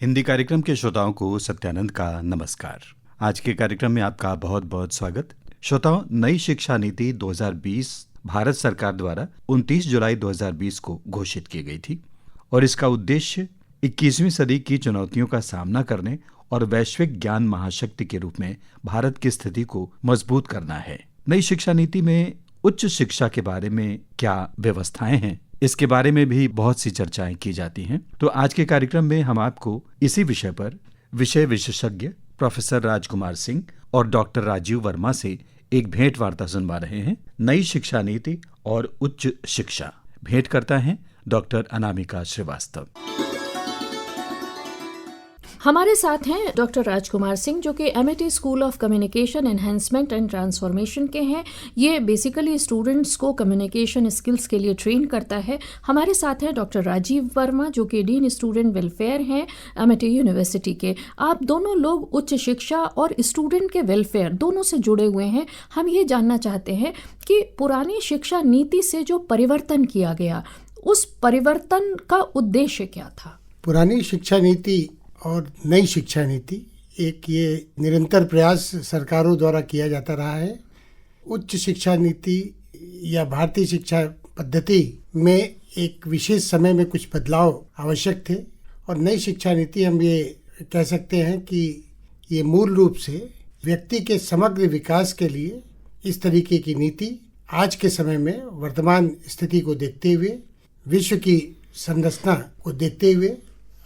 हिंदी कार्यक्रम के श्रोताओं को सत्यानंद का नमस्कार। आज के कार्यक्रम में आपका बहुत बहुत स्वागत। श्रोताओं, नई शिक्षा नीति 2020 भारत सरकार द्वारा 29 जुलाई 2020 को घोषित की गई थी और इसका उद्देश्य 21वीं सदी की चुनौतियों का सामना करने और वैश्विक ज्ञान महाशक्ति के रूप में भारत की स्थिति को मजबूत करना है। नई शिक्षा नीति में उच्च शिक्षा के बारे में क्या व्यवस्थाएं हैं, इसके बारे में भी बहुत सी चर्चाएं की जाती हैं। तो आज के कार्यक्रम में हम आपको इसी विषय पर विषय विशेषज्ञ प्रोफेसर राजकुमार सिंह और डॉक्टर राजीव वर्मा से एक भेंट वार्ता सुनवा रहे हैं। नई शिक्षा नीति और उच्च शिक्षा। भेंट करता है डॉक्टर अनामिका श्रीवास्तव। हमारे साथ हैं डॉक्टर राजकुमार सिंह, जो कि MIT school of communication enhancement and transformation के हैं। ये बेसिकली स्टूडेंट्स को कम्युनिकेशन स्किल्स के लिए ट्रेन करता है। हमारे साथ हैं डॉक्टर राजीव वर्मा, जो कि डीन स्टूडेंट वेलफेयर हैं एमआईटी यूनिवर्सिटी के। आप दोनों लोग उच्च शिक्षा और स्टूडेंट के वेलफेयर दोनों से जुड़े हुए हैं। हम ये जानना चाहते हैं कि पुरानी शिक्षा नीति से जो परिवर्तन किया गया, उस परिवर्तन का उद्देश्य क्या था? पुरानी शिक्षा नीति और नई शिक्षा नीति एक ये निरंतर प्रयास सरकारों द्वारा किया जाता रहा है। उच्च शिक्षा नीति या भारतीय शिक्षा पद्धति में एक विशेष समय में कुछ बदलाव आवश्यक थे और नई शिक्षा नीति हम ये कह सकते हैं कि ये मूल रूप से व्यक्ति के समग्र विकास के लिए इस तरीके की नीति आज के समय में वर्तमान स्थिति को देखते हुए, विश्व की संरचना को देखते हुए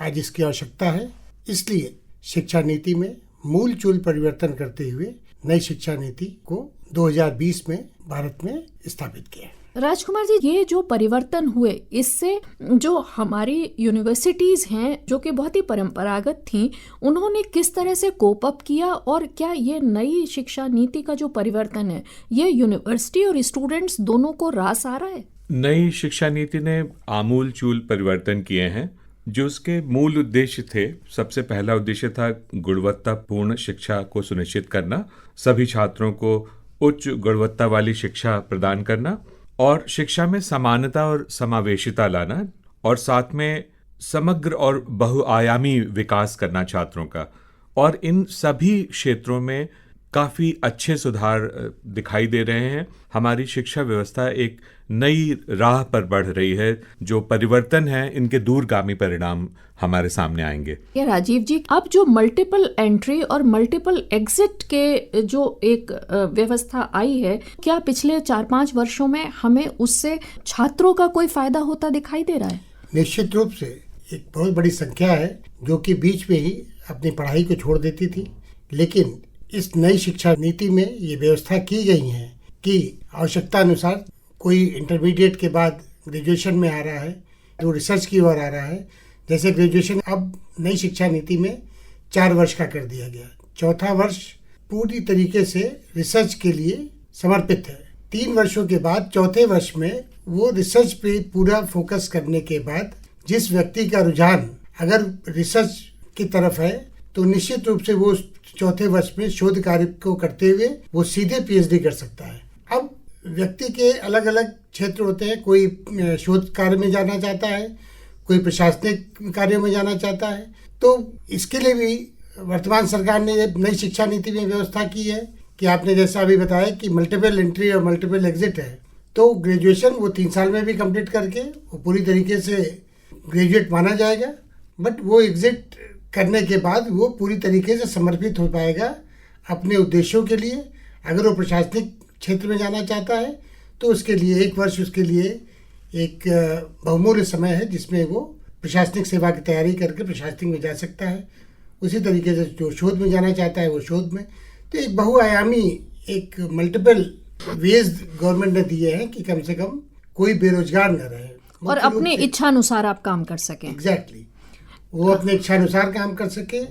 आज इसकी आवश्यकता है। इसलिए शिक्षा नीति में मूल चूल परिवर्तन करते हुए नई शिक्षा नीति को 2020 में भारत में स्थापित किया। राजकुमार जी, ये जो परिवर्तन हुए, इससे जो हमारी यूनिवर्सिटीज हैं जो कि बहुत ही परंपरागत थीं, उन्होंने किस तरह से कोप अप किया और क्या ये नई शिक्षा नीति का जो परिवर्तन है ये यूनिवर्सिटी और स्टूडेंट्स दोनों को रास आ रहा है? नई शिक्षा नीति ने आमूल चूल परिवर्तन किए हैं। जो उसके मूल उद्देश्य थे, सबसे पहला उद्देश्य था गुणवत्तापूर्ण शिक्षा को सुनिश्चित करना, सभी छात्रों को उच्च गुणवत्ता वाली शिक्षा प्रदान करना और शिक्षा में समानता और समावेशिता लाना और साथ में समग्र और बहुआयामी विकास करना छात्रों का। और इन सभी क्षेत्रों में काफ़ी अच्छे सुधार दिखाई दे रहे हैं। हमारी शिक्षा व्यवस्था एक नई राह पर बढ़ रही है। जो परिवर्तन है, इनके दूरगामी परिणाम हमारे सामने आएंगे। ये राजीव जी, अब जो मल्टीपल एंट्री और मल्टीपल एग्जिट के जो एक व्यवस्था आई है, क्या पिछले 4-5 वर्षों में हमें उससे छात्रों का कोई फायदा होता दिखाई दे रहा है? निश्चित रूप से एक बहुत बड़ी संख्या है जो कि बीच में ही अपनी पढ़ाई को छोड़ देती थी, लेकिन इस नई शिक्षा नीति में ये व्यवस्था की गई है कि आवश्यकता अनुसार कोई इंटरमीडिएट के बाद ग्रेजुएशन में आ रहा है तो रिसर्च की ओर आ रहा है। जैसे ग्रेजुएशन अब नई शिक्षा नीति में 4 वर्ष का कर दिया गया। चौथा वर्ष पूरी तरीके से रिसर्च के लिए समर्पित है। 3 वर्षों के बाद चौथे वर्ष में वो रिसर्च पे पूरा फोकस करने के बाद जिस व्यक्ति का रुझान अगर रिसर्च की तरफ है तो निश्चित रूप से वो चौथे वर्ष में शोध कार्य को करते हुए वो सीधे पीएचडी कर सकता है। अब व्यक्ति के अलग अलग क्षेत्र होते हैं। कोई शोध कार्य में जाना चाहता है, कोई प्रशासनिक कार्यों में जाना चाहता है। तो इसके लिए भी वर्तमान सरकार ने नई शिक्षा नीति में व्यवस्था की है कि आपने जैसा अभी बताया कि मल्टीपल एंट्री और मल्टीपल एग्जिट है। तो ग्रेजुएशन वो 3 साल में भी कंप्लीट करके वो पूरी तरीके से ग्रेजुएट माना जाएगा, बट वो एग्जिट करने के बाद वो पूरी तरीके से समर्पित हो पाएगा अपने उद्देश्यों के लिए। अगर वो प्रशासनिक क्षेत्र में जाना चाहता है तो उसके लिए 1 वर्ष उसके लिए एक बहुमूल्य समय है जिसमें वो प्रशासनिक सेवा की तैयारी करके प्रशासनिक में जा सकता है। उसी तरीके से जो शोध में जाना चाहता है वो शोध में। तो एक बहुआयामी एक मल्टीपल वेज गवर्नमेंट ने दिए हैं कि कम से कम कोई बेरोजगार न रहे और अपने इच्छानुसार आप काम कर सकें। एग्जैक्टली, वो अपने इच्छानुसार काम कर सके।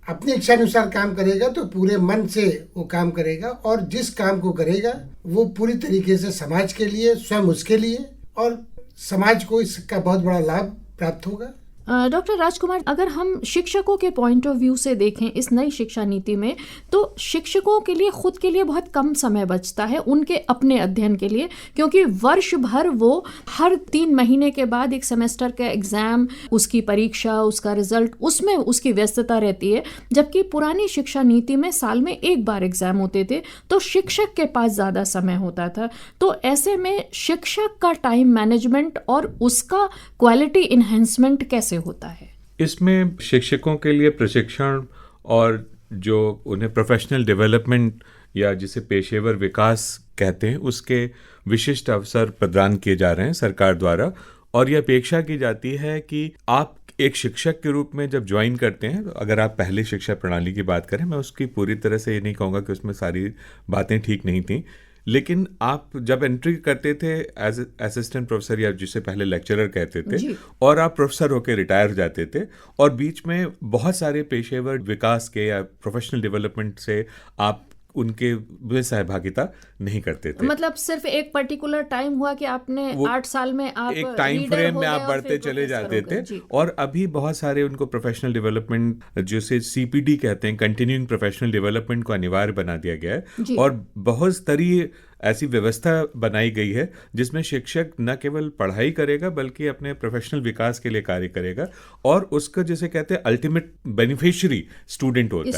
अपनी इच्छानुसार काम करेगा तो पूरे मन से वो काम करेगा और जिस काम को करेगा वो पूरी तरीके से समाज के लिए, स्वयं उसके लिए और समाज को इसका बहुत बड़ा लाभ प्राप्त होगा। डॉक्टर राजकुमार, अगर हम शिक्षकों के पॉइंट ऑफ व्यू से देखें इस नई शिक्षा नीति में, तो शिक्षकों के लिए खुद के लिए बहुत कम समय बचता है उनके अपने अध्ययन के लिए, क्योंकि वर्ष भर वो हर 3 महीने के बाद एक सेमेस्टर का एग्जाम, उसकी परीक्षा, उसका रिजल्ट, उसमें उसकी व्यस्तता रहती है। जबकि पुरानी शिक्षा नीति में साल में एक बार एग्जाम होते थे, तो शिक्षक के पास ज़्यादा समय होता था। तो ऐसे में शिक्षक का टाइम मैनेजमेंट और उसका क्वालिटी इन्हेंसमेंट कैसे होता है? इसमें शिक्षकों के लिए प्रशिक्षण और जो उन्हें प्रोफेशनल डेवलपमेंट या जिसे पेशेवर विकास कहते हैं, उसके विशिष्ट अवसर प्रदान किए जा रहे हैं सरकार द्वारा। और यह अपेक्षा की जाती है कि आप एक शिक्षक के रूप में जब ज्वाइन करते हैं, अगर आप पहले शिक्षा प्रणाली की बात करें, मैं उसकी पूरी तरह से ये नहीं कहूँगा कि उसमें सारी बातें ठीक नहीं थी, लेकिन आप जब एंट्री करते थे एज असिस्टेंट प्रोफेसर या जिसे पहले लेक्चरर कहते थे, और आप प्रोफेसर होकर रिटायर हो जाते थे, और बीच में बहुत सारे पेशेवर विकास के या प्रोफेशनल डेवलपमेंट से आप उनके में सहभागिता नहीं करते थे। मतलब सिर्फ एक पर्टिकुलर टाइम हुआ कि आपने 8 साल में आप एक टाइम फ्रेम में आप बढ़ते चले जाते थे। और अभी बहुत सारे उनको प्रोफेशनल डेवलपमेंट जिसे CPD कहते हैं, कंटिन्यूइंग प्रोफेशनल डेवलपमेंट को अनिवार्य बना दिया गया है, और बहुत स्तरीय ऐसी व्यवस्था बनाई गई है जिसमें शिक्षक न केवल पढ़ाई करेगा बल्कि अपने प्रोफेशनल विकास के लिए कार्य करेगा, और उसका जिसे कहते हैं अल्टीमेट बेनिफिशियरी स्टूडेंट होता है।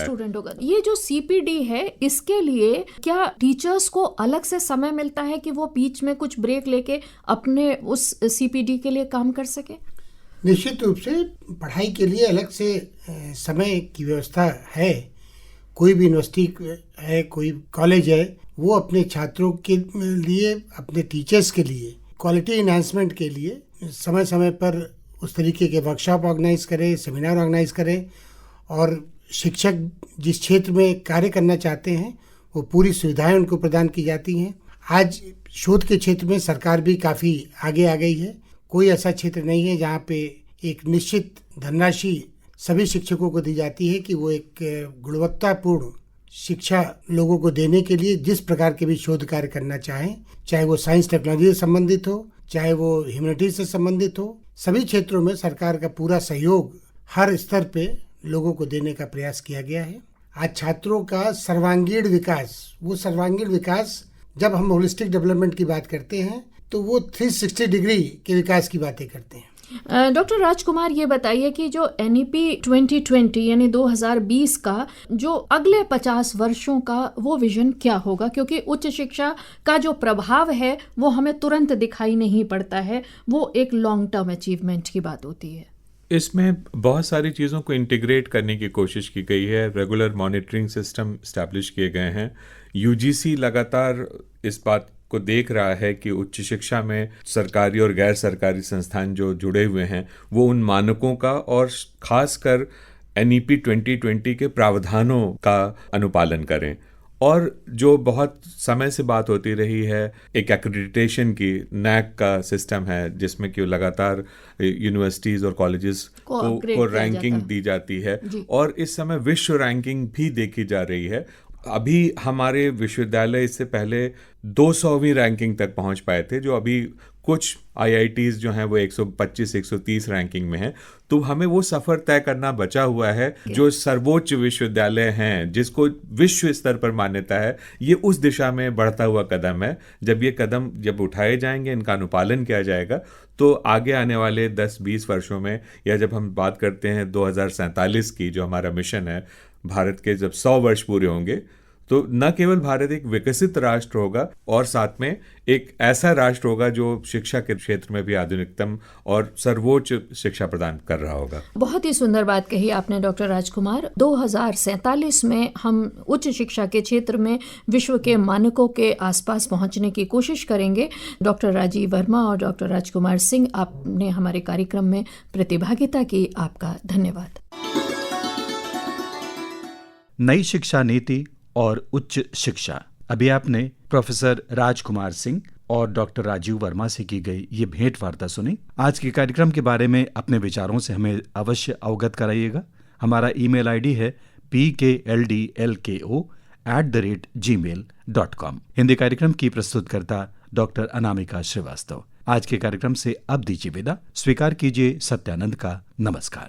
ये जो CPD है, इसके लिए क्या टीचर्स को अलग से समय मिलता है कि वो बीच में कुछ ब्रेक लेके अपने उस CPD के लिए काम कर सके? निश्चित रूप से पढ़ाई के लिए अलग से समय की व्यवस्था है। कोई भी यूनिवर्सिटी है, कोई कॉलेज है, वो अपने छात्रों के लिए, अपने टीचर्स के लिए, क्वालिटी इन्हांसमेंट के लिए समय समय पर उस तरीके के वर्कशॉप ऑर्गेनाइज करें, सेमिनार ऑर्गेनाइज करें, और शिक्षक जिस क्षेत्र में कार्य करना चाहते हैं वो पूरी सुविधाएं उनको प्रदान की जाती हैं। आज शोध के क्षेत्र में सरकार भी काफ़ी आगे आ गई है। कोई ऐसा क्षेत्र नहीं है जहाँ पे एक निश्चित धनराशि सभी शिक्षकों को दी जाती है कि वो एक गुणवत्तापूर्ण शिक्षा लोगों को देने के लिए जिस प्रकार के भी शोध कार्य करना चाहें, चाहे वो साइंस टेक्नोलॉजी से संबंधित हो, चाहे वो ह्यूमैनिटीज से संबंधित हो, सभी क्षेत्रों में सरकार का पूरा सहयोग हर स्तर पे लोगों को देने का प्रयास किया गया है। आज छात्रों का सर्वांगीण विकास, वो सर्वांगीण विकास जब हम होलिस्टिक डेवलपमेंट की बात करते हैं तो वो 360 डिग्री के विकास की बातें करते हैं। डॉक्टर राजकुमार, ये बताइए कि जो NEP 2020 यानी 2020 का जो अगले 50 वर्षों का वो विजन क्या होगा? क्योंकि उच्च शिक्षा का जो प्रभाव है वो हमें तुरंत दिखाई नहीं पड़ता है, वो एक लॉन्ग टर्म अचीवमेंट की बात होती है। इसमें बहुत सारी चीज़ों को इंटीग्रेट करने की कोशिश की गई है। रेगुलर मॉनिटरिंग सिस्टम इस्टेब्लिश किए गए हैं। UGC लगातार इस बात को देख रहा है कि उच्च शिक्षा में सरकारी और गैर सरकारी संस्थान जो जुड़े हुए हैं वो उन मानकों का और खासकर NEP 2020 के प्रावधानों का अनुपालन करें। और जो बहुत समय से बात होती रही है एक एक्रेडिटेशन की, NAAC का सिस्टम है जिसमें कि लगातार यूनिवर्सिटीज़ और कॉलेजेस को रैंकिंग दी जाती है, और इस समय विश्व रैंकिंग भी देखी जा रही है। अभी हमारे विश्वविद्यालय इससे पहले 200वीं रैंकिंग तक पहुंच पाए थे, जो अभी कुछ IITs जो हैं वो 125-130 रैंकिंग में है। तो हमें वो सफ़र तय करना बचा हुआ है। जो सर्वोच्च विश्वविद्यालय हैं जिसको विश्व स्तर पर मान्यता है, ये उस दिशा में बढ़ता हुआ कदम है। जब ये कदम जब उठाए जाएंगे, इनका अनुपालन किया जाएगा, तो आगे आने वाले 10-20 वर्षों में, या जब हम बात करते हैं 2047 की जो हमारा मिशन है, भारत के जब 100 वर्ष पूरे होंगे, तो न केवल भारत एक विकसित राष्ट्र होगा और साथ में एक ऐसा राष्ट्र होगा जो शिक्षा के क्षेत्र में भी आधुनिकतम और सर्वोच्च शिक्षा प्रदान कर रहा होगा। बहुत ही सुंदर बात कही आपने डॉक्टर राजकुमार। 2047 में हम उच्च शिक्षा के क्षेत्र में विश्व के मानकों के आसपास पहुंचने की कोशिश करेंगे। डॉक्टर राजीव वर्मा और डॉक्टर राजकुमार सिंह, आपने हमारे कार्यक्रम में प्रतिभागिता की, आपका धन्यवाद। नई शिक्षा नीति और उच्च शिक्षा, अभी आपने प्रोफेसर राजकुमार सिंह और डॉक्टर राजीव वर्मा से की गई ये भेंट वार्ता सुनी। आज के कार्यक्रम के बारे में अपने विचारों से हमें अवश्य अवगत कराइएगा। हमारा ईमेल ID है pkldlko@gmail.com। हिंदी कार्यक्रम की प्रस्तुतकर्ता डॉक्टर अनामिका श्रीवास्तव। आज के कार्यक्रम से अब दीजिए विदा। स्वीकार कीजिए सत्यानंद का नमस्कार।